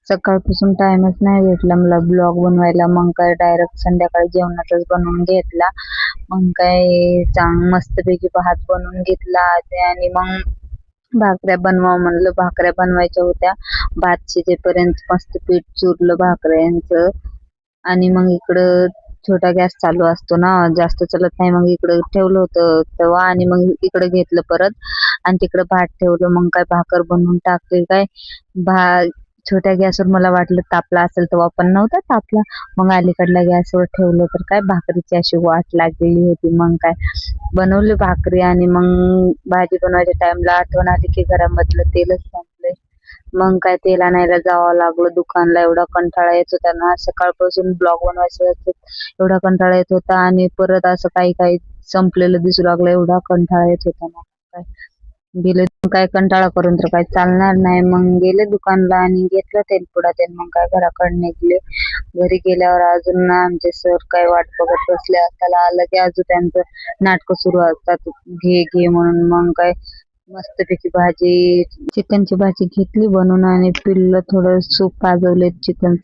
सकाळपासून टाइमच नाही भेटला मला ब्लॉग बनवायला. मग काय डायरेक्ट संध्याकाळी जेवणातच बनवून घेतला. मग काय मस्तपैकी भात बनवून घेतला आणि मग भाकऱ्या बनवा म्हणलं. भाकऱ्या बनवायच्या होत्या. भात शिजेपर्यंत मस्त पीठ चुरलं भाकऱ्यांचं. आणि मग इकडं छोटा गॅस चालू असतो ना, जास्त चलत नाही. मग इकडं ठेवलं होतं तेव्हा आणि मग इकडे घेतलं परत आणि तिकडे भात ठेवलं. मग काय भाकर बनवून टाकली. काय छोट्या गॅसवर मला वाटलं तापला असेल, तेव्हा पण नव्हता तापला. मग अलीकडल्या गॅसवर ठेवलं तर काय भाकरीची अशी वाट लागलेली होती. मग काय बनवली भाकरी आणि मग भाजी बनवायच्या टाइमला आठवण आली की घरामधलं तेलच संपलंय. मग काय तेल आणायला जावं लागलं दुकानला. एवढा कंटाळा येत होता ना, सकाळपासून ब्लॉग बनवायचं एवढा कंटाळा येत होता आणि परत असं काही काही संपलेलं दिसू लागलं. एवढा कंटाळा येत होता ना, काय गेले काय कंटाळा करून तर काय चालणार नाही. मग गेले दुकानला आणि घेतलं तेलपुडा तेल. मग काय घराकडे निघले. घरी गेल्यावर अजून ना आमचे सर काय वाट बघत बसले. त्याला आलं की अजून त्यांचं नाटक सुरू असतात, घे घे म्हणून. मग काय मस्तपैकी भाजी चिकनची भाजी घेतली बनवून आणि पिल्लं थोडं सूप पाजवले चिकन